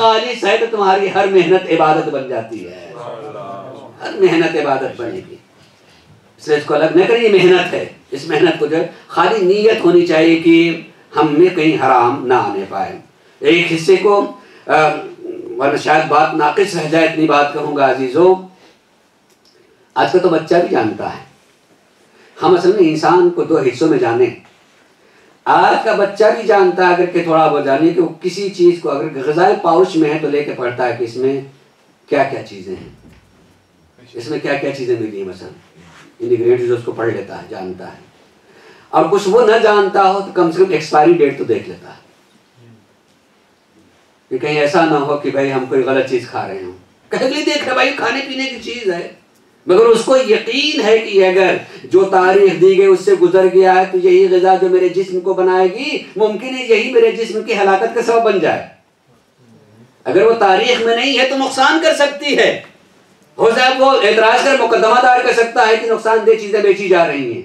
خالص ہے تو تمہاری ہر محنت عبادت بن جاتی ہے، ہر محنت عبادت بنے گی. اس لیے اس کو الگ نہ کریں، یہ محنت ہے. اس محنت کو جو ہے خالی نیت ہونی چاہیے کہ ہم میں کہیں حرام نہ آنے پائے. ایک حصے کو ورنہ شاید بات ناقص رہ جائے، اتنی بات کہوں گا عزیزوں. آج کا تو بچہ بھی جانتا ہے. ہم اصل میں انسان کو دو حصوں میں جانیں. آج کا بچہ بھی جانتا ہے اگر کہ تھوڑا بہت جانے کہ وہ کسی چیز کو اگر غذائی پاؤچ میں ہے تو لے کے پڑھتا ہے کہ اس میں کیا کیا چیزیں ہیں، اس میں کیا کیا چیزیں ملی ہیں، مثلا انگریڈینٹس اس کو پڑھ لیتا ہے، جانتا ہے. اور کچھ وہ نہ جانتا ہو تو کم سے کم ایکسپائری ڈیٹ تو دیکھ لیتا ہے کہ کہیں ایسا نہ ہو کہ بھائی ہم کوئی غلط چیز کھا رہے ہوں. کہیں بھی دیکھ رہے بھائی کھانے پینے کی چیز ہے، مگر اس کو یقین ہے کہ اگر جو تاریخ دی گئی اس سے گزر گیا ہے تو یہی غذا جو میرے جسم کو بنائے گی ممکن ہے یہی میرے جسم کی ہلاکت کا سبب بن جائے. اگر وہ تاریخ میں نہیں ہے تو نقصان کر سکتی ہے. ہو صاحب وہ اعتراض کر مقدمہ دار کر سکتا ہے کہ نقصان دہ چیزیں بیچی جا رہی ہیں.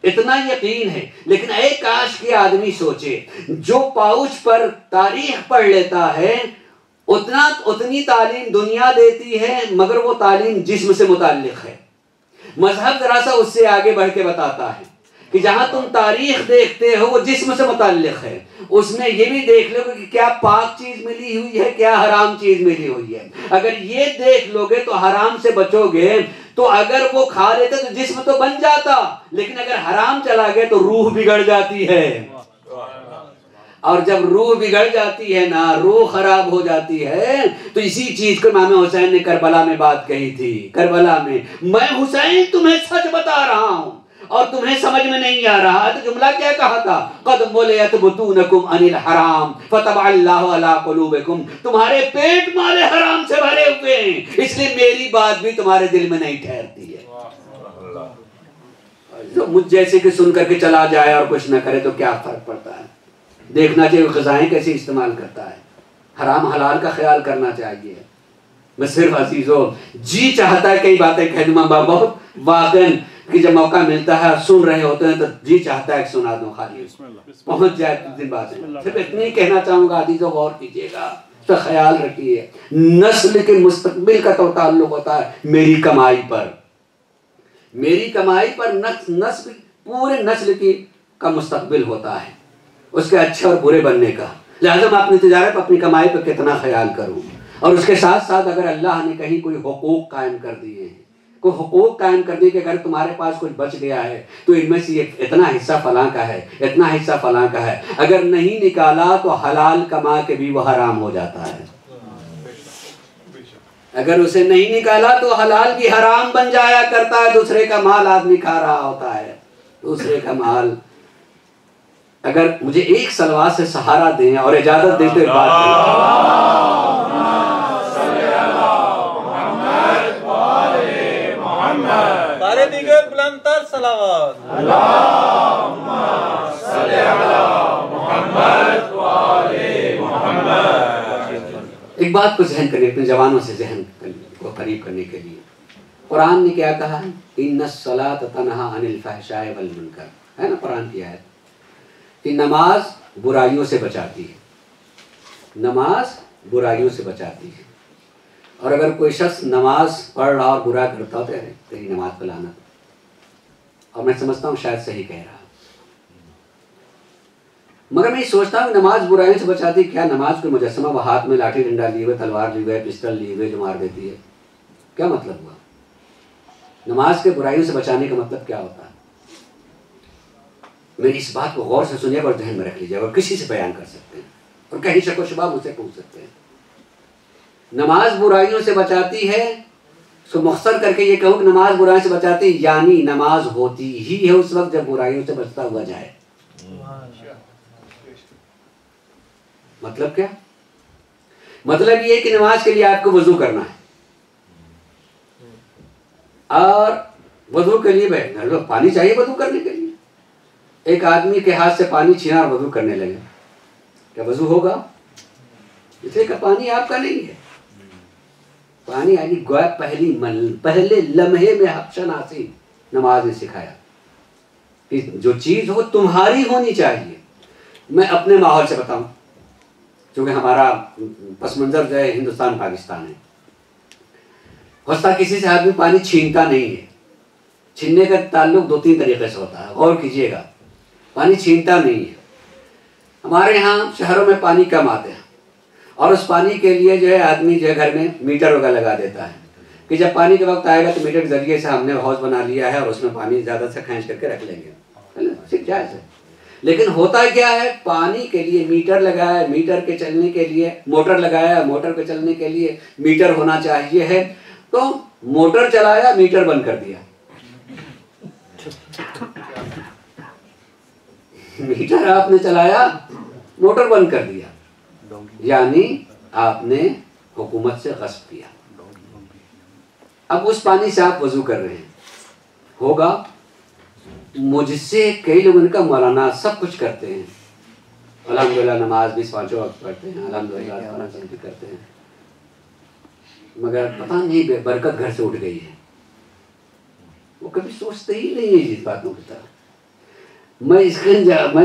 اتنا یقین ہے. لیکن اے کاش کہ آدمی سوچے جو پاؤچ پر تاریخ پڑھ لیتا ہے اتنی تعلیم دنیا دیتی ہے مگر وہ تعلیم جسم سے متعلق ہے. مذہب ذرا سا اس سے آگے بڑھ کے بتاتا ہے کہ جہاں تم تاریخ دیکھتے ہو وہ جسم سے متعلق ہے. اس میں یہ بھی دیکھ لو کہ کیا پاک چیز ملی ہوئی ہے، کیا حرام چیز ملی ہوئی ہے. اگر یہ دیکھ لو گے تو حرام سے بچو گے. تو اگر وہ کھا لیتے تو جسم تو بن جاتا، لیکن اگر حرام چلا گئے تو روح بگڑ جاتی ہے. اور جب روح بگڑ جاتی ہے نا، روح خراب ہو جاتی ہے تو اسی چیز کو امام حسین نے کربلا میں بات کہی تھی. کربلا میں حسین تمہیں سچ بتا رہا ہوں اور تمہیں سمجھ میں نہیں آ رہا. تو جملہ کیا کہا تھا؟ قد ملئت بطونکم عن الحرام فتبع اللہ علی قلوبکم. تمہارے پیٹ مالے حرام سے بھرے ہوئے ہیں، اس لیے میری بات بھی تمہارے دل میں نہیں ٹھہرتی ہے. جو مجھ جیسے کہ سن کر کے چلا جائے اور کچھ نہ کرے تو کیا فرق پڑتا ہے. دیکھنا چاہیے غذائیں کیسے استعمال کرتا ہے، حرام حلال کا خیال کرنا چاہیے. میں صرف عزیزوں جی چاہتا ہے کئی باتیں کہہ دوں، بہت واقعاً کہ جب موقع ملتا ہے سن رہے ہوتے ہیں تو جی چاہتا ہے کہ سنا دوں، خالی پہنچ جائے دن باتیں. صرف اتنا ہی کہنا چاہوں گا عزیزوں، غور کیجیے گا، اس کا خیال رکھیے. نسل کے مستقبل کا تو تعلق ہوتا ہے میری کمائی پر. میری کمائی پر نسل پورے نسل کا مستقبل ہوتا ہے، اس کے اچھے اور برے بننے کا. لہٰذا میں اپنی تجارت اپنی کمائی پر کتنا خیال کروں. اور اس کے ساتھ ساتھ اگر اللہ نے کہیں کوئی حقوق قائم کر دیے ہیں، کوئی حقوق قائم کر دی کہ اگر تمہارے پاس کچھ بچ گیا ہے تو ان میں سے اتنا حصہ فلاں کا ہے، اتنا حصہ فلاں کا ہے، اگر نہیں نکالا تو حلال کما کے بھی وہ حرام ہو جاتا ہے. اگر اسے نہیں نکالا تو حلال بھی حرام بن جایا کرتا ہے. دوسرے کا مال آدمی کھا رہا ہوتا ہے، دوسرے کا مال. اگر مجھے ایک سلوات سے سہارا دیں اور اجازت دیں تو ایک بات ایک بات کو ذہن کریں، اپنے جوانوں سے ذہن کو قریب کرنے کے لیے. قرآن نے کیا کہا ہے؟ ان الصلاۃ تنہی عن الفحشاء والمنکر، ہے نا قرآن کی آیت کہ نماز برائیوں سے بچاتی ہے. نماز برائیوں سے بچاتی ہے. اور اگر کوئی شخص نماز پڑھ رہا اور برا کرتا ہو تو تیری نماز پہ لعنت. اور میں سمجھتا ہوں شاید صحیح کہہ رہا، مگر میں سوچتا ہوں نماز برائیوں سے بچاتی. کیا نماز کوئی مجسمہ وہ ہاتھ میں لاٹھی ڈنڈا لیے ہوئے، تلوار لیے ہوئے، پسٹل لیے ہوئے جو مار دیتی ہے؟ کیا مطلب ہوا؟ نماز کے برائیوں سے بچانے کا مطلب کیا ہوتا ہے؟ میری اس بات کو غور سے سنیے اور ذہن میں رکھ لیجیے، اور کسی سے بیان کر سکتے ہیں اور کہیں شک و شبہ مجھ سے پوچھ سکتے ہیں. نماز برائیوں سے بچاتی ہے، سو مختصر کر کے یہ کہوں کہ نماز برائیوں سے بچاتی یعنی نماز ہوتی ہی ہے اس وقت جب برائیوں سے بچتا ہوا جائے. مطلب کیا؟ مطلب یہ کہ نماز کے لیے آپ کو وضو کرنا ہے، اور وضو کے لیے پانی چاہیے وضو کرنے کے لیے. ایک آدمی کے ہاتھ سے پانی چھینا اور وضو کرنے لگے، کیا وضو ہوگا؟ اس لیے کہ پانی آپ کا نہیں ہے. پانی یعنی گویا پہلے لمحے میں حق شناسی نماز نے سکھایا کہ جو چیز ہو تمہاری ہونی چاہیے. میں اپنے ماحول سے بتاؤں، چونکہ ہمارا پس منظر جو ہے ہندوستان پاکستان ہے، ہوتا کسی سے آدمی پانی چھینتا نہیں ہے. چھیننے کا تعلق 2-3 طریقے سے ہوتا ہے، غور کیجئے گا. پانی چھینتا نہیں ہے. ہمارے یہاں شہروں میں پانی کم آتے ہیں، اور اس پانی کے لیے جو ہے آدمی جو ہے گھر میں میٹر وغیرہ لگا دیتا ہے کہ جب پانی کے وقت آئے گا تو میٹر کے ذریعے سے ہم نے ہاؤس بنا لیا ہے اور اس میں پانی زیادہ سے کھینچ کر کے رکھ لیں گے. صرف جائز ہے. لیکن ہوتا کیا ہے، پانی کے لیے میٹر لگایا ہے، میٹر کے چلنے کے لیے موٹر لگایا ہے، موٹر کے چلنے کے لیے میٹر ہونا چاہیے ہے، تو موٹر چلایا میٹر بند کر دیا. میٹر آپ نے چلایا موٹر بند کر دیا، یعنی آپ نے حکومت سے غصب کیا. اب اس پانی سے آپ وضو کر رہے ہیں. ہوگا مجھ سے کئی لوگوں نے کہا مولانا سب کچھ کرتے ہیں، الحمدللہ نماز بھی 5 وقت پڑھتے ہیں، الحمدللہ بھی کرتے ہیں، مگر پتہ نہیں برکت گھر سے اٹھ گئی ہے. وہ کبھی سوچتے ہی نہیں ہے اس باتوں کی طرح. میں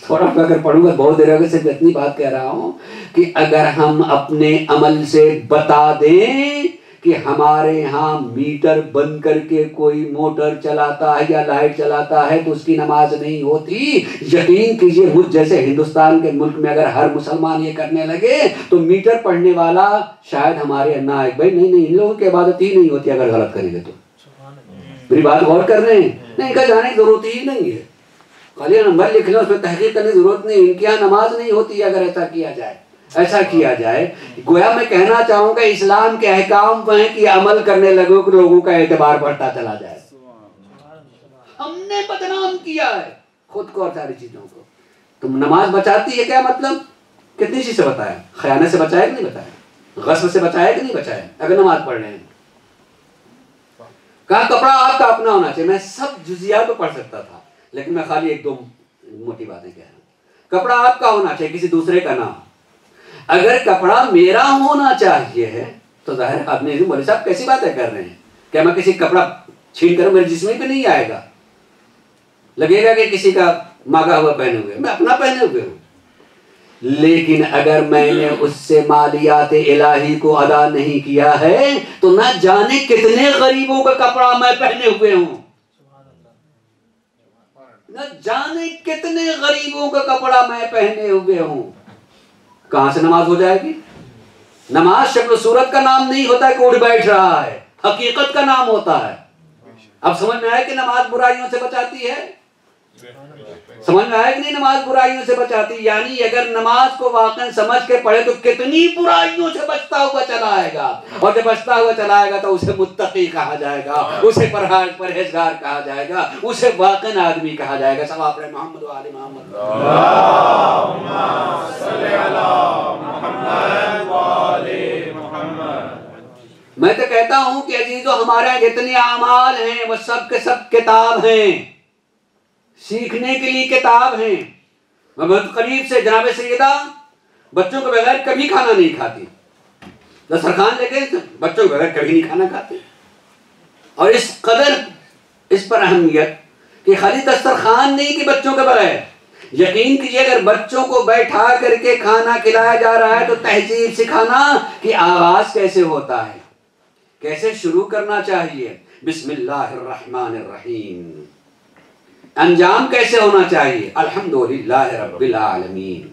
تھوڑا اگر پڑھوں گا بہت دیر ہوگا، صرف اتنی بات کہہ رہا ہوں کہ اگر ہم اپنے عمل سے بتا دیں کہ ہمارے یہاں میٹر بند کر کے کوئی موٹر چلاتا ہے یا لائٹ چلاتا ہے تو اس کی نماز نہیں ہوتی، یقین کیجئے مجھ جیسے ہندوستان کے ملک میں اگر ہر مسلمان یہ کرنے لگے تو میٹر پڑھنے والا شاید ہمارے نہ آئے. بھائی نہیں، ان لوگوں کی عبادت ہی نہیں ہوتی اگر غلط کریں گے تو. میری بات غور کر رہے ہیں؟ نہیں، ان کا جانے کی ضرورت ہی نہیں ہے. خالی نمبر لکھ لیں، اس میں تحقیق کرنے کی ضرورت نہیں. ان کے یہاں نماز نہیں ہوتی اگر ایسا کیا جائے. گویا میں کہنا چاہوں گا اسلام کے احکام پہ ہیں کہ عمل کرنے لگو کہ لوگوں کا اعتبار بڑھتا چلا جائے. ہم نے بدنام کیا ہے خود کو اور ساری چیزوں کو. تم نماز بچاتی ہے کیا مطلب؟ کتنی چیز سے بتایا؟ خیانت سے بچایا کہ نہیں بتایا؟ غصب سے بچایا کہ نہیں بچایا اگر نماز پڑھ رہے ہیں؟ کہا کپڑا آپ کا اپنا ہونا چاہیے. میں سب جزیات کو پڑھ سکتا تھا لیکن میں خالی 1-2 موٹی باتیں کہہ رہا ہوں. کپڑا آپ کا ہونا چاہیے، کسی دوسرے کا نہ ہو. اگر کپڑا میرا ہونا چاہیے ہے تو ظاہر آپ نے مولوی صاحب کیسی باتیں کر رہے ہیں؟ کیا میں کسی کپڑا چھین کروں میرے جسم پہ نہیں آئے گا؟ لگے گا کہ کسی کا مانگا ہوا پہنے ہوئے، میں اپنا پہنے ہوئے ہوں. لیکن اگر میں نے اس سے مالیات الہی کو ادا نہیں کیا ہے تو نہ جانے کتنے غریبوں کا کپڑا میں پہنے ہوئے ہوں، نہ جانے کتنے غریبوں کا کپڑا میں پہنے ہوئے ہوں. کہاں سے نماز ہو جائے گی؟ نماز شکل و صورت کا نام نہیں ہوتا ہے کہ اٹھ بیٹھ رہا ہے، حقیقت کا نام ہوتا ہے. اب سمجھ میں آیا کہ نماز برائیوں سے بچاتی ہے؟ سمجھ میں آیا کہ نہیں نماز برائیوں سے بچاتی؟ یعنی اگر نماز کو واقعا سمجھ کے پڑھے تو کتنی برائیوں سے بچتا ہوا چلا آئے گا. اور جب بچتا ہوا چلا آئے گا تو اسے متقی کہا جائے گا، اسے پرہیزگار کہا جائے گا، اسے واقعا آدمی کہا جائے گا. ثواب رہے محمد و آل محمد. اللہم صلی علی محمد و آل محمد. میں تو کہتا ہوں کہ عزیزو ہمارے جتنے اعمال ہیں وہ سب کے سب کتاب ہیں، سیکھنے کے لیے کتاب ہیں. میں بہت قریب سے جناب سیدہ بچوں کے بغیر کبھی کھانا نہیں کھاتی. دسترخوان لے کے بچوں کے بغیر کبھی نہیں کھانا کھاتے. اور اس قدر اس پر اہمیت کہ خالی دسترخوان نہیں کہ بچوں کے بغیر. یقین کیجئے اگر بچوں کو بیٹھا کر کے کھانا کھلایا جا رہا ہے تو تہذیب سکھانا کہ آغاز کیسے ہوتا ہے، کیسے شروع کرنا چاہیے. بسم اللہ الرحمن الرحیم. انجام کیسے ہونا چاہیے؟ الحمدللہ رب العالمین.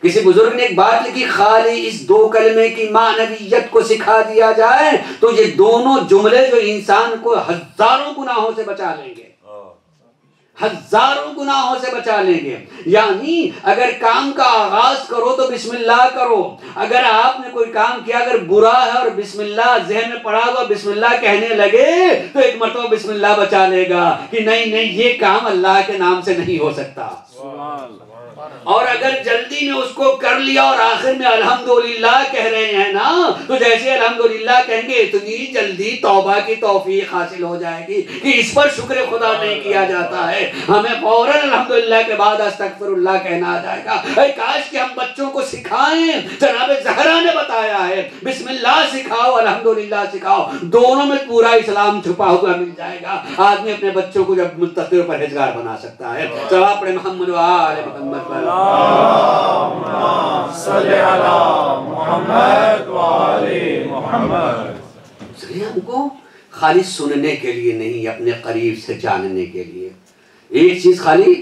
کسی بزرگ نے ایک بات لکھی، خالی اس 2 کلمے کی معنویت کو سکھا دیا جائے تو یہ دونوں جملے جو انسان کو ہزاروں گناہوں سے بچا لیں گے، ہزاروں گناہوں سے بچا لیں گے. یعنی اگر کام کا آغاز کرو تو بسم اللہ کرو. اگر آپ نے کوئی کام کیا اگر برا ہے اور بسم اللہ ذہن میں پڑا ہوا بسم اللہ کہنے لگے تو ایک مرتبہ بسم اللہ بچا لے گا کہ نہیں یہ کام اللہ کے نام سے نہیں ہو سکتا. اور اگر جلدی میں اس کو کر لیا اور آخر میں الحمدللہ کہہ رہے ہیں نا تو جیسے الحمدللہ کہیں گے اتنی جلدی توبہ کی توفیق حاصل ہو جائے گی کہ اس پر شکر خدا نہیں کیا جاتا ہے. ہمیں فوراً الحمدللہ کے بعد استغفر اللہ کہنا آ جائے گا. اے کاش کہ ہم بچوں کو سکھائیں. جناب زہرا نے بتایا ہے بسم اللہ سکھاؤ الحمدللہ سکھاؤ، دونوں میں پورا اسلام چھپا ہوا مل جائے گا. آدمی اپنے بچوں کو جب متقی اور پرہیزگار بنا سکتا ہے. چلو اپنے محمد و آل محمد صلی علی محمد و آل محمد. اس لیے ہم کو خالی سننے کے لیے نہیں، اپنے قریب سے جاننے کے لیے. ایک چیز خالی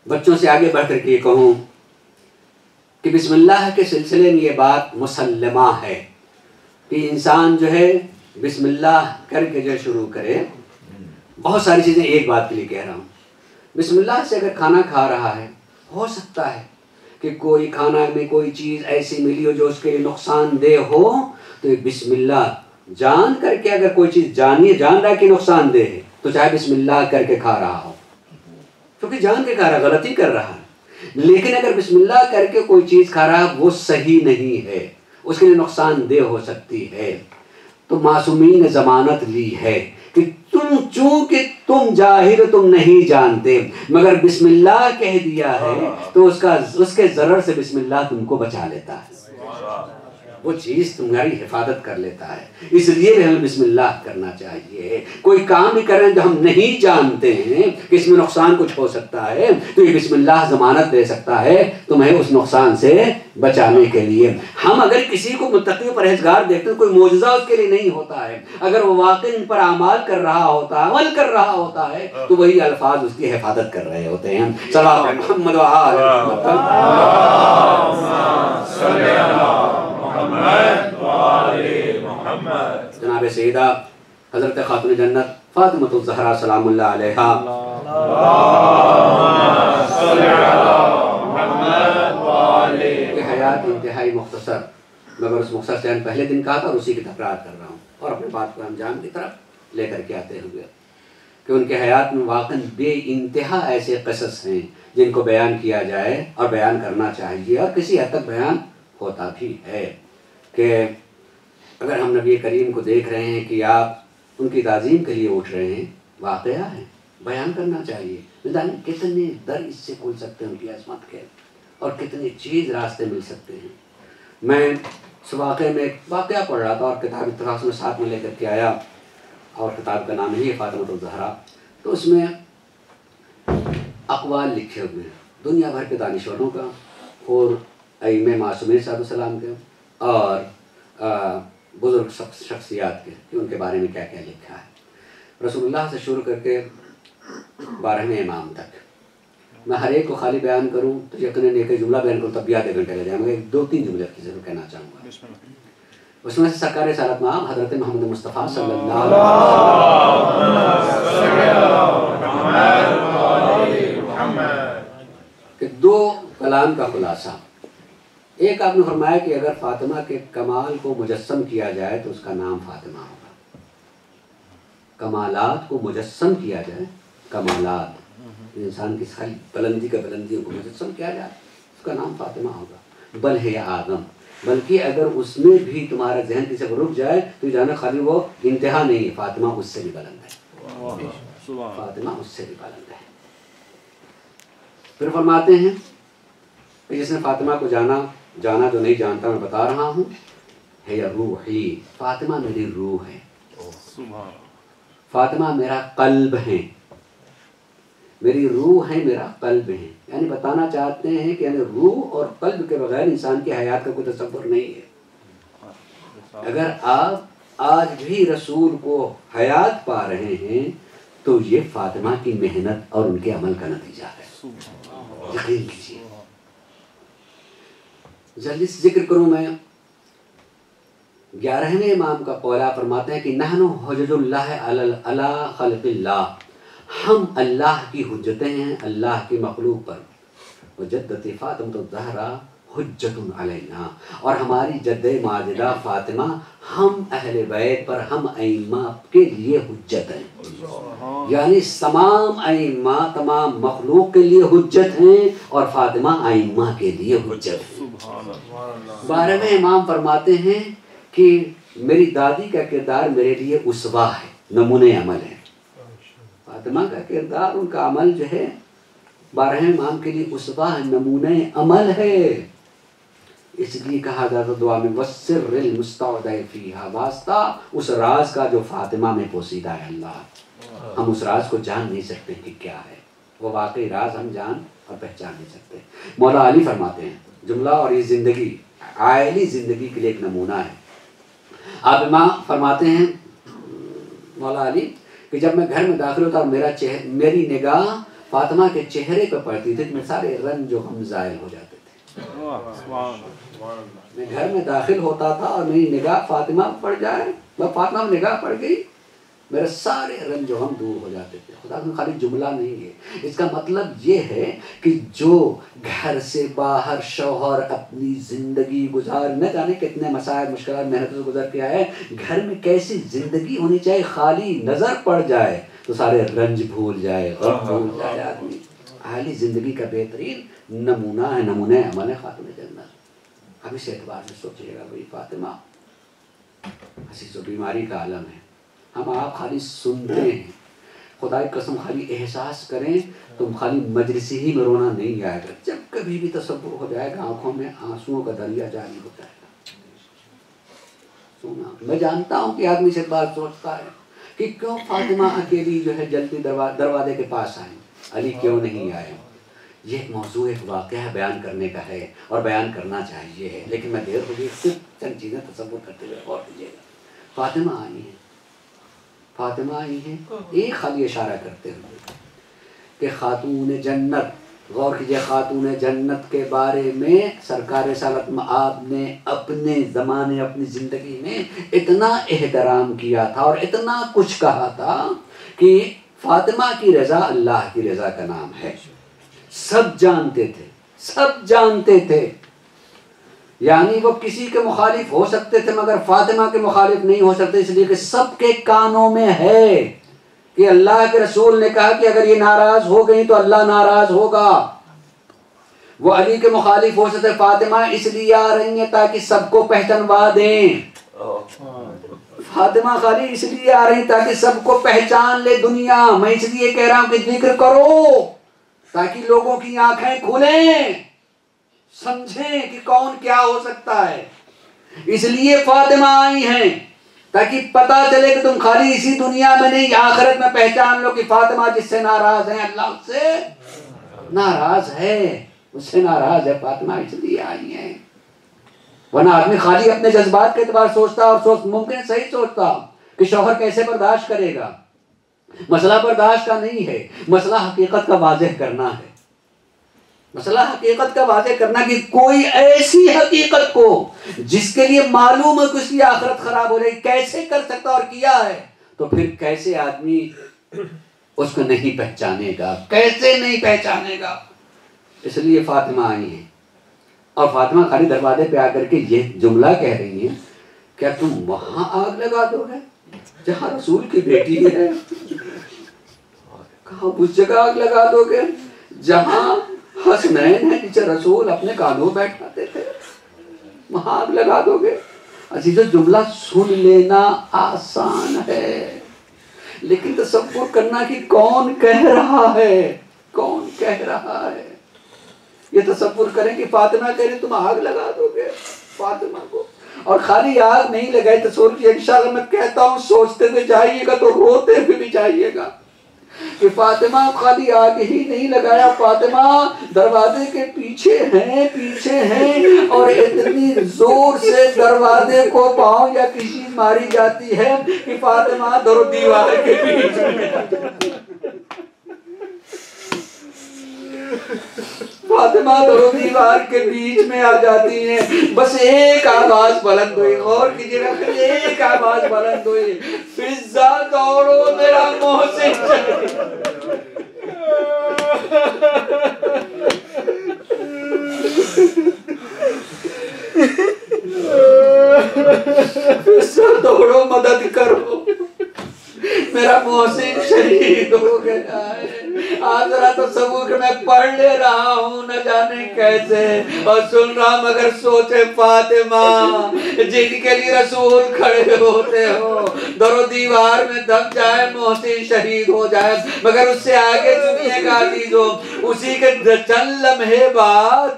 بچوں سے آگے بڑھ کر کے یہ کہوں کہ بسم اللہ کے سلسلے میں یہ بات مسلمہ ہے کہ انسان جو ہے بسم اللہ کر کے جو شروع کرے. بہت ساری چیزیں ایک بات کے لیے کہہ رہا ہوں. بسم اللہ سے اگر کھانا کھا رہا ہے، ہو سکتا ہے کہ کوئی کھانا میں کوئی چیز ایسی ملی ہو جو اس کے لیے نقصان دہ ہو، تو بسم اللہ جان کر کے اگر کوئی چیز جان رہا ہے کہ نقصان دہ ہے تو چاہے بسم اللہ کر کے کھا رہا ہو، کیونکہ جان کے کھا رہا ہے، غلطی کر رہا ہے. لیکن اگر بسم اللہ کر کے کوئی چیز کھا رہا ہے وہ صحیح نہیں ہے، اس کے لیے نقصان دہ ہو سکتی ہے، تو معصومین نے ضمانت لی ہے کہ تم چونکہ تم جاہل تم نہیں جانتے، مگر بسم اللہ کہہ دیا ہے تو اس کے ضرر سے بسم اللہ تم کو بچا لیتا ہے، وہ چیز تمہاری حفاظت کر لیتا ہے. اس لیے ہمیں بسم اللہ کرنا چاہیے. کوئی کام بھی کریں جو ہم نہیں جانتے ہیں کہ اس میں نقصان کچھ ہو سکتا ہے، تو یہ بسم اللہ ضمانت دے سکتا ہے تمہیں اس نقصان سے بچانے کے لیے. ہم اگر کسی کو متقی و پرہیزگار دیکھتے ہیں، کوئی معجزہ اس کے لیے نہیں ہوتا ہے، اگر وہ واقعی ان پر اعمال کر رہا ہوتا ہے، عمل کر رہا ہوتا ہے، تو وہی الفاظ اس کی حفاظت کر رہے ہوتے ہیں. صلوات محمد و آل محمد. جناب سیدہ حضرت خاتون جنت فاطمۃ الزہرا سلام اللہ علیہا کی حیات انتہائی مختصر، مگر اس مختصر سے پہلے دن کہا تھا اور اسی کی تکرار کر رہا ہوں، اور اپنے بات کو انجام کی طرف لے کر کے آتے ہوئے کہ ان کے حیات میں واقعاً بے انتہا ایسے قصص ہیں جن کو بیان کیا جائے اور بیان کرنا چاہیے، اور کسی حد تک بیان ہوتا بھی ہے. کہ اگر ہم نبی کریم کو دیکھ رہے ہیں کہ آپ ان کی تعظیم کے لیے اٹھ رہے ہیں، واقعہ ہے، بیان کرنا چاہیے. کتنے در اس سے کھل سکتے ہیں ان کی عظمت کے، اور کتنی چیز راستے مل سکتے ہیں. میں اس واقعے میں ایک واقعہ پڑھ رہا تھا اور کتاب اتفاق میں ساتھ میں لے کر کے آیا، اور کتاب کا نام ہی ہے فاطمۃ الزہرا. تو اس میں اقوال لکھے ہوئے ہیں دنیا بھر کے دانشوروں کا اور ائمہ معصومین صاحب السلام کے اور بزرگ شخصیات کے، کہ ان کے بارے میں کیا کیا لکھا ہے. رسول اللہ سے شروع کر کے 12ویں امام تک میں ہر ایک کو خالی بیان کروں تو یقیناً ایک جملہ بیان کروں تب بھی آدھے گھنٹے لگ جائیں. میں 2-3 جملے کی ضرور کہنا چاہوں گا. اس میں سے سرکار رسالت مآب حضرت محمد مصطفیٰ صلی اللہ علیہ وسلم کہ 2 کلام کا خلاصہ. ایک آپ نے فرمایا کہ اگر فاطمہ کے کمال کو مجسم کیا جائے تو اس کا نام فاطمہ ہوگا. کمالات کو مجسم کیا جائے، کمالات انسان کی ساری بلندیوں کو مجسم کیا جائے، اس کا نام فاطمہ ہوگا. بل ہے آدم، بلکہ اگر اس میں بھی تمہارا ذہن کسی کو رک جائے تو جانا خالی وہ انتہا نہیں ہے، فاطمہ اس سے بھی بلند ہے. فاطمہ اس سے بھی بلند ہے. پھر فرماتے ہیں کہ جس نے فاطمہ کو جانا جو نہیں جانتا میں بتا رہا ہوں، ہے یا روحی، فاطمہ میری روح ہے، فاطمہ میرا قلب ہے، میری روح ہے، میرا قلب ہے. یعنی بتانا چاہتے ہیں کہ یعنی روح اور قلب کے بغیر انسان کی حیات کا کوئی تصور نہیں ہے. اگر آپ آج بھی رسول کو حیات پا رہے ہیں تو یہ فاطمہ کی محنت اور ان کے عمل کا نتیجہ ہے. یقین کیجیے. جلدی سے ذکر کروں میں 11ویں امام کا قولہ فرماتے ہیں کہ نحن حجج اللہ علی خلق اللہ، ہم اللہ کی حجتیں ہیں اللہ کی مخلوق پر. وجدت فاطمۃ الزہرا حجت علینا، اور ہماری جد ماجدہ فاطمہ ہم اہل بیت پر، ہم ائمہ کے لیے حجت ہیں. یعنی تمام ائمہ تمام مخلوق کے لیے حجت ہیں اور فاطمہ ائمہ کے لیے حجت ہیں. 12ویں امام فرماتے ہیں کہ میری دادی کا کردار میرے لیے اسوہ ہے، نمونہ عمل ہے. فاطمہ کا کردار، ان کا عمل جو ہے 12ویں امام کے لیے اسوہ ہے، نمونہ عمل ہے. اس لیے کہا جاتا دعا میں وسر المستودع فیہا، واسطہ اس راز کا جو فاطمہ میں پوشیدہ ہے. اللہ ہم اس راز کو جان نہیں سکتے کہ کیا ہے، وہ واقعی راز ہم جان اور پہچان نہیں سکتے۔ مولا علی فرماتے ہیں جملہ، اور یہ زندگی عائلی زندگی کے لیے ایک نمونہ ہے۔ آپ امام فرماتے ہیں مولا علی کہ جب میں گھر میں داخل ہوتا اور میری نگاہ فاطمہ کے چہرے پہ پڑتی تھی تو میرے سارے رنج و غم زائل ہو جاتے تھے۔ میں گھر میں داخل ہوتا تھا اور میری نگاہ فاطمہ پڑ جائے، میں فاطمہ میں نگاہ پڑ گئی، میرے سارے رنج و غم دور ہو جاتے تھے۔ خدا کا خالی جملہ نہیں ہے، اس کا مطلب یہ ہے کہ جو گھر سے باہر شوہر اپنی زندگی گزار، نہ جانے کتنے مسائل مشکلات محنتوں سے گزر کے آئے، گھر میں کیسی زندگی ہونی چاہیے، خالی نظر پڑ جائے تو سارے رنج بھول جائے، غم بھول جائے آدمی۔ اعلی زندگی کا بہترین نمونہ ہے، نمونہ عمل ہے خاتون جنت۔ اب اس اعتبار سے سوچیے گا بھائی فاطمہ عزیز و بیماری کا عالم ہے، ہم آپ خالی سنتے ہیں، خدا کی قسم خالی احساس کریں تو خالی مجلسی ہی میں رونا نہیں آئے گا، جب کبھی بھی تصور ہو جائے گا آنکھوں میں آنسوؤں کا دریا جاری ہو جائے گا۔ سونا میں جانتا ہوں کہ آدمی سے بات سوچتا ہے کہ کیوں فاطمہ اکیلی جو ہے جلدی دروازے کے پاس آئیں، علی کیوں نہیں آئے۔ یہ ایک موضوع ایک واقعہ بیان کرنے کا ہے اور بیان کرنا چاہیے ہے، لیکن میں دیر ہو گئی، صرف چند چیزیں تصور کرتے ہوئے غور کیجیے گا۔ فاطمہ آئی ہیں، فاطمہ آئی ہیں، ایک خالی اشارہ کرتے ہوئے کہ خاتون جنت، غور کیجیے، خاتون جنت کے بارے میں سرکار رسالت آپ نے اپنے زمانے اپنی زندگی میں اتنا احترام کیا تھا اور اتنا کچھ کہا تھا کہ فاطمہ کی رضا اللہ کی رضا کا نام ہے۔ سب جانتے تھے، سب جانتے تھے، یعنی وہ کسی کے مخالف ہو سکتے تھے مگر فاطمہ کے مخالف نہیں ہو سکتے، اس لیے کہ سب کے کانوں میں ہے کہ اللہ کے رسول نے کہا کہ اگر یہ ناراض ہو گئی تو اللہ ناراض ہوگا۔ وہ علی کے مخالف ہو سکتے، فاطمہ اس لیے آ رہی ہیں تاکہ سب کو پہچانوا دیں، فاطمہ خالی اس لیے آ رہی تاکہ سب کو پہچان لے دنیا۔ میں اس لیے کہہ رہا ہوں کہ ذکر کرو تاکہ لوگوں کی آنکھیں کھلیں، سمجھیں کہ کون کیا ہو سکتا ہے۔ اس لیے فاطمہ آئی ہیں تاکہ پتا چلے کہ تم خالی اسی دنیا میں نہیں، آخرت میں پہچان لو کہ فاطمہ جس سے ناراض ہیں اللہ اس سے ناراض ہے، اس سے ناراض ہے۔ فاطمہ اس لیے آئی ہیں، ورنہ آدمی خالی اپنے جذبات کے اعتبار سوچتا اور ممکن صحیح سوچتا کہ شوہر کیسے برداشت کرے گا۔ مسئلہ برداشت کا نہیں ہے، مسئلہ حقیقت کا واضح کرنا ہے، مسئلہ حقیقت کا واضح کرنا کہ کوئی ایسی حقیقت کو جس کے لیے معلوم ہے کہ اس کی آخرت خراب ہو رہی کیسے کر سکتا اور کیا ہے، تو پھر کیسے آدمی اس کو نہیں پہچانے گا، کیسے نہیں پہچانے گا۔ اس لیے فاطمہ آئی ہیں، اور فاطمہ خالی دروازے پہ آ کر کے یہ جملہ کہہ رہی ہیں، کیا تم وہاں آگ لگا دو گے جہاں رسول کی بیٹی ہے؟ کہاں اس جگہ آگ لگا دو گے جہاں حسنین ہے جسے رسول اپنے کانوں بیٹھاتے تھے، وہاں آگ لگا دو گے؟ عزیزو جملہ سن لینا آسان ہے، لیکن تصور کرنا کہ کون کہہ رہا ہے، کون کہہ رہا ہے۔ یہ تصور کریں کہ فاطمہ کہہ رہے تم آگ لگا دو گے فاطمہ کو، اور خالی آگ نہیں لگائی، تصور کی انشاءاللہ میں کہتا ہوں سوچتے ہوئے جائیے گا تو روتے ہوئے بھی جائیے گا کہ فاطمہ خالی آگ ہی نہیں لگایا، فاطمہ دروازے کے پیچھے ہیں اور اتنی زور سے دروازے کو پاؤں یا کسی ماری جاتی ہے کہ فاطمہ در و دیوار کے بیچ میں، فاطمہ در و دیوار کے بیچ میں آ جاتی ہیں۔ بس ایک آواز بلند ہوئی، غور کیجیے گا، ایک آواز بلند ہوئی، فضا دوڑو میرا محسن فضا دوڑو مدد کرو، میرا محسن شہید ہو گیا ہے۔ آج ذرا تصور کہ میں پڑھ لے رہا ہوں نہ جانے کیسے اور سن رہا مگر سوچے فاطمہ جن کے لیے رسول کھڑے ہوتے ہو، در و دیوار میں دب جائے، محسن شہید ہو جائے، مگر اس سے آگے سنیے گا عزیزو، اسی کے چند لمحے بعد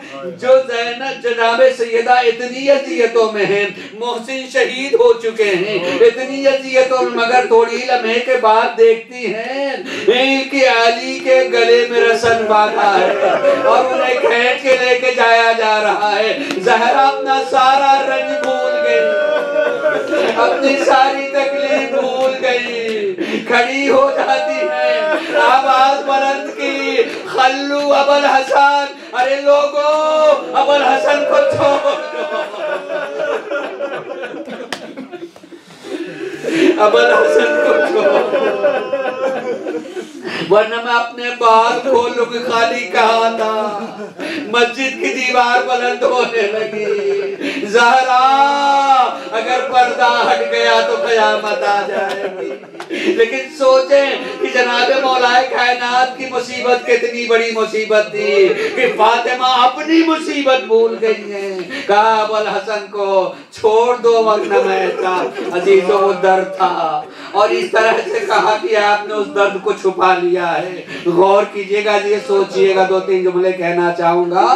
جو زینب جناب سیدہ اتنی اذیتوں میں ہیں، محسن شہید ہو چکے ہیں، اتنی اذیتوں مگر تھوڑی لمحے کے بعد دیکھتی ہیں کہ علی کے گلے میں رسن باندھا ہے اور انہیں کھینچ کے لے کے جایا جا رہا ہے۔ زہرا اپنا سارا رنج بھول گئی، اپنی ساری تکلیف بھول گئی، کھڑی ہو جاتی ہے، آواز بلند کی، خلو ابو الحسن، ارے لوگو ابو الحسن کو چھوڑ دو، ابو الحسن کو چھوڑ، ورنہ میں اپنے بال کھولوں گی۔ خالی کہا تھا، مسجد کی دیوار بلند ہونے لگی۔ زہرا اگر پردہ ہٹ گیا تو قیامت آ جائے گی۔ لیکن سوچیں کہ جناب مولا کائنات کی مصیبت کتنی بڑی مصیبت تھی کہ فاطمہ اپنی مصیبت بھول گئی ہیں۔ کہا ابو الحسن کو چھوڑ دو، ورنہ میں ایسا عزیزوں وہ درد تھا، اور اس طرح سے کہا کہ آپ نے اس درد کو چھپا لیا ہے۔ غور کیجئے گا، یہ سوچئے گا، دو تین جملے کہنا چاہوں گا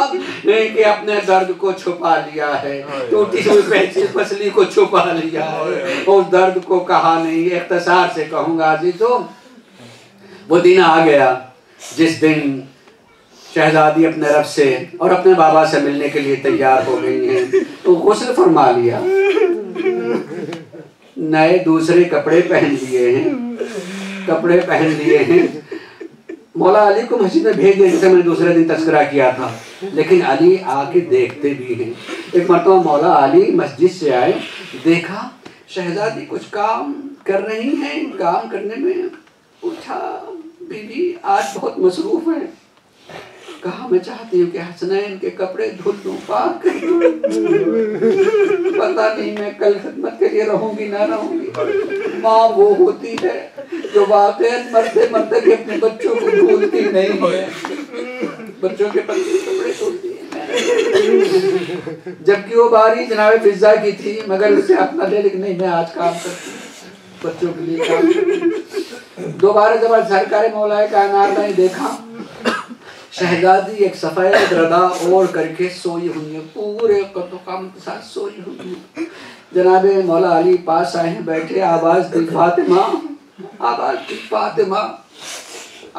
کہ اپنے درد کو چھپا لیا ہے، ٹوٹی ہوئی پینسل پسلی کو چھپا لیا ہے، اس درد کو کہا نہیں۔ اختصار سے کہوں گا عزیزوں، وہ دن آ گیا جس دن شہزادی اپنے رب سے اور اپنے بابا سے ملنے کے لیے تیار ہو گئی ہیں، تو غسل فرما لیا، نئے دوسرے کپڑے پہن لیے ہیں، مولا علی کو مسجد میں بھیج دیا جسے میں نے دوسرے دن تذکرہ کیا تھا، لیکن علی آ کے دیکھتے بھی ہیں۔ ایک مرتبہ مولا علی مسجد سے آئے، دیکھا شہزادی کچھ کام کر رہی ہیں، کام کرنے میں پوچھا بی بی آج بہت مصروف ہے؟ کہا میں چاہتی ہوں کہ حسنین کے کپڑے دھل دوں، پاک کر دوں، پتہ نہیں میں کل خدمت کے لیے رہوں گی نہ رہوں گی۔ ماں وہ ہوتی ہے جو واقعاً مرتے مرتے کے اپنے بچوں کو بھولتی نہیں ہے، بچوں کے کپڑے دھلتی ہے۔ جبکہ وہ باری جناب فضہ کی تھی، مگر اسے اپنا لے، لیکن نہیں میں آج کام کرتی ہوں، بچوں کے لیے کام کرتی ہوں۔ دوبارہ جب سرکار مولا کائنات نے دیکھا شہزادی ایک سفید ردا اوڑھ کر کے سوئی ہوئی ہے، پورے قد و قامت کے ساتھ سوئی ہوئی ہے۔ جناب مولا علی پاس آئے ہیں، بیٹھے، آواز دی فاطمہ، آواز دی فاطمہ،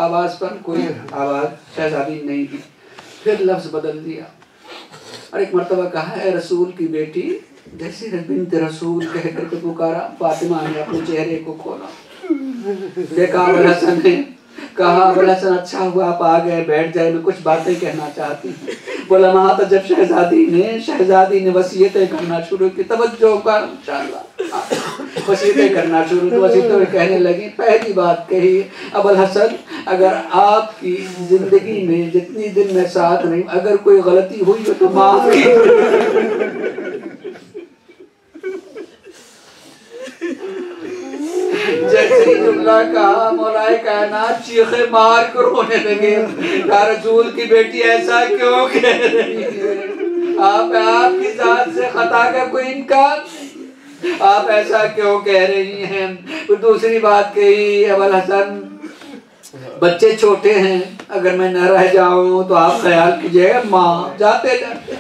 آواز پر کوئی آواز شہزادی نہیں دی، پھر لفظ بدل دیا اور ایک مرتبہ کہا ہے رسول کی بیٹی، جیسے بنت رسول کہہ کر کے پکارا، فاطمہ نے اپنے چہرے کو کھولا، دیکھا ابو الحسن نے، کہا ابو الحسن اچھا ہوا آپ آ گئے، بیٹھ جائے، میں کچھ باتیں کہنا چاہتی ہوں۔ وہ لمحہ تھا جب شہزادی نے وصیتیں کرنا شروع کی، توجہ کا انشاءاللہ وصیتیں کرنا شروع کی، وصیتیں کہنے لگی۔ پہلی بات کہی ابو الحسن اگر آپ کی زندگی میں جتنی دن میں ساتھ رہی اگر کوئی غلطی ہوئی ہو تو معاف کیجیے۔ جیسے جملہ کہا مولا کائنات چیخے مار کر رونے لگے، کہا رسول کی بیٹی ایسا کیوں کہہ رہی ہے؟ آپ کی ذات سے خطا کا کوئی امکان نہیں، آپ ایسا کیوں کہہ رہی ہیں؟ پھر دوسری بات کہی ابو الحسن بچے چھوٹے ہیں، اگر میں نہ رہ جاؤں تو آپ خیال کیجئے گا، ماں جاتے جاتے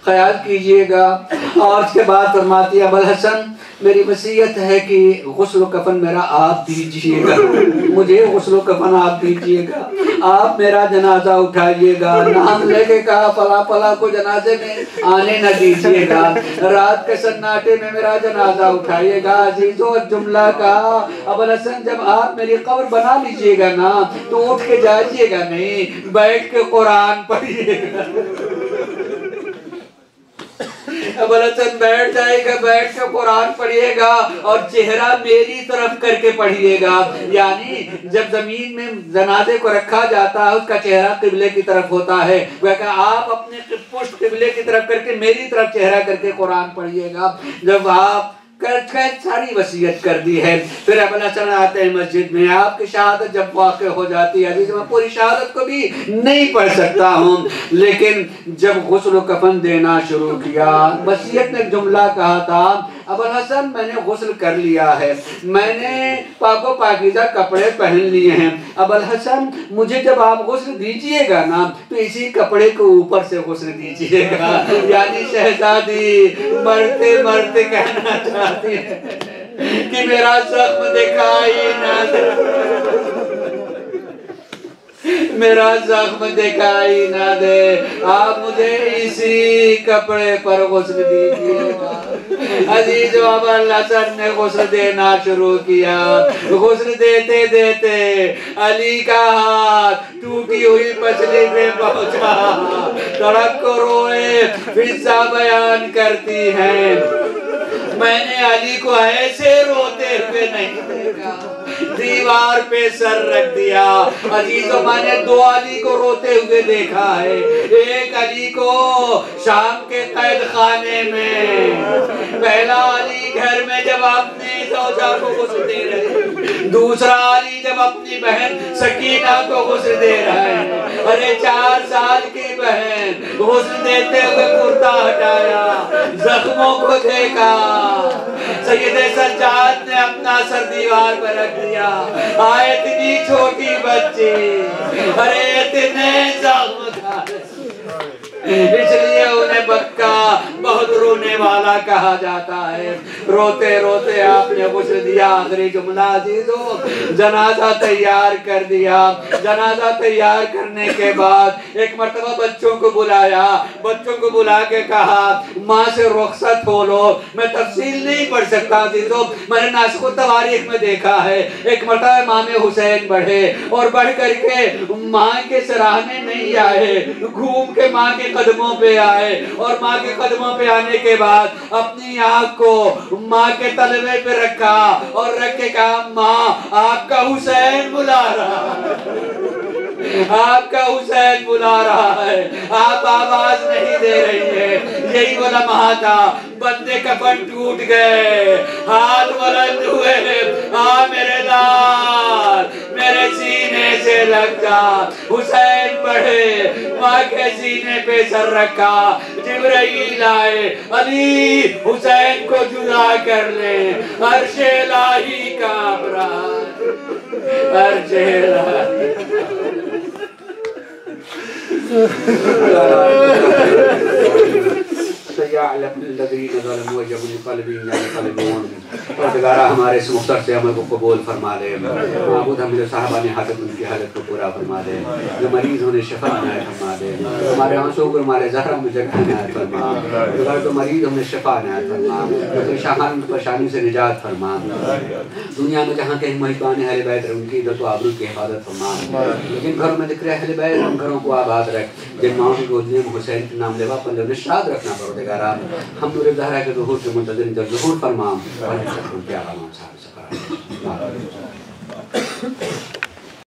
خیال کیجئے گا۔ اور اس کے بعد فرماتی ہے ابو الحسن میری وصیت ہے کہ غسل و کفن میرا آپ دیجئے گا، مجھے غسل و کفن آپ دیجئے گا، آپ میرا جنازہ اٹھائیے گا، نام لے کے کہا فلاں فلاں کو جنازے میں آنے نہ دیجئے گا، رات کے سناٹے میں میرا جنازہ اٹھائیے گا۔ عزیزو جملہ کہا ابو الحسن جب آپ میری قبر بنا لیجئے گا نا تو اٹھ کے جائیے گا نہیں، بیٹھ کے قرآن پڑھیے گا۔ ابو الحسن بیٹھ جائے گا، بیٹھ کے قرآن پڑھیے گا اور چہرہ میری طرف کر کے پڑھیے گا، یعنی جب زمین میں جنازے کو رکھا جاتا ہے اس کا چہرہ قبلے کی طرف ہوتا ہے، وہ کہ آپ اپنے پشت قبلے کی طرف کر کے میری طرف چہرہ کر کے قرآن پڑھیے گا۔ جب آپ ساری وصیت کر دی ہے، پھر ابو الحسن آتے ہیں مسجد میں، آپ کی شہادت جب واقع ہو جاتی ہے، عزیز میں پوری شہادت کو بھی نہیں پڑھ سکتا ہوں، لیکن جب غسل و کفن دینا شروع کیا، وصیت نے ایک جملہ کہا تھا ابو الحسن میں نے غسل کر لیا ہے، میں نے پاک و پاکیزہ کپڑے پہن لیے ہیں، ابو الحسن مجھے جب آپ غسل دیجئے گا نا تو اسی کپڑے کو اوپر سے غسل دیجئے گا، یعنی شہزادی مرتے مرتے کہنا چاہتی ہے کہ میرا زخم دکھائی نہ دے۔ میرا زخم دکھائی نہ دے، آپ مجھے اسی کپڑے پر غسل دیجیے۔ عزیز و اب الحسن نے غسل دینا شروع کیا۔ غسل دیتے دیتے علی کا ہاتھ ٹوٹی ہوئی پسلی پہ پہنچا، تڑپ کو روئے فضا بیان کرتی ہے، میں نے علی کو ایسے روتے ہوئے نہیں دیکھا، دیوار پہ سر رکھ دیا۔ عزیزو میں نے دو علی کو روتے ہوئے دیکھا ہے، ایک علی کو شام کے قید خانے میں، پہلا علی گھر میں جب اپنی زوجہ کو غسل دے رہے، دوسرا علی جب اپنی بہن سکینہ کو غسل دے رہا ہے۔ ارے 4 سال کی بہن غسل دیتے ہوئے کرتا ہٹایا، زخموں کو دیکھا، سید سجاد نے اپنا سر دیوار پر رکھ دیا، آئے اتنی چھوٹی بچی، ارے اتنے زخم تھا، اس لیے انہیں بکا بہت رونے والا کہا جاتا ہے۔ روتے روتے آپ نے غسل دیا، آخری جملہ عزیزو، جنازہ تیار کر دیا۔ جنازہ تیار کرنے کے بعد ایک مرتبہ بچوں کو بلایا، بچوں کو بلا کے کہا ماں سے رخصت ہو لو۔ میں تفصیل نہیں پڑھ سکتا عزیزو، میں نے ناسخ التواریخ میں دیکھا ہے، ایک مرتبہ امام حسین بڑھے اور بڑھ کر کے ماں کے سراہنے نہیں آئے، گھوم کے ماں کے قدموں پہ آئے، اور ماں کے قدموں پہ آنے کے بعد اپنی آنکھ کو ماں کے تلوے پہ رکھا اور رکھ کے کہا ماں آپ کا حسین بلا رہا ہے، آپ کا حسین بلا رہا ہے، آپ آواز نہیں دے رہی ہے۔ یہی وہ لمحہ تھا، بندے کفن ٹوٹ گئے، ہاتھ بلند ہوئے، میرے لال میرے سینے سے لگ جا۔ حسین بڑھے، ماں کے سینے پہ سر رکھا، جبرائیل آئے، علی حسین کو جدا کر لے، عرش الہی کانپ رہا، عرش الہی سَيَعْلَمُ الَّذِينَ ظَلَمُوا وَجَعَلُوا قَلْبِهِمْ يَنقَلِبُونَ۔ پروردگارہ ہمارے اس مختصر سے عمل کو قبول فرما دے، معبود ہم جو صاحبہ نے حاجت ان کی حالت کو پورا فرما دے، جو مریض انہیں شفا عنایت فرما دے، ہمارے آنسوں کو ہمارے زہرہ میں جگہ عنایت فرما، جو مریض انہیں شفا عنایت فرما، جو شاہان پریشانی سے نجات فرما، دنیا میں جہاں کہیں محبان اہل بیت ان کی عزت و آبرو کی حفاظت فرما، لیکن گھروں میں ذکر اہل بیت ان گھروں کو آباد رکھ، جن ماؤں کی گودیوں میں حسین کے نام لیوا پر نشاد رکھنا پروردگارہ، ہم نور زہرہ کے ظہور کے منتظر جب ظہور فرما اور ان کے آرام صاحب سفر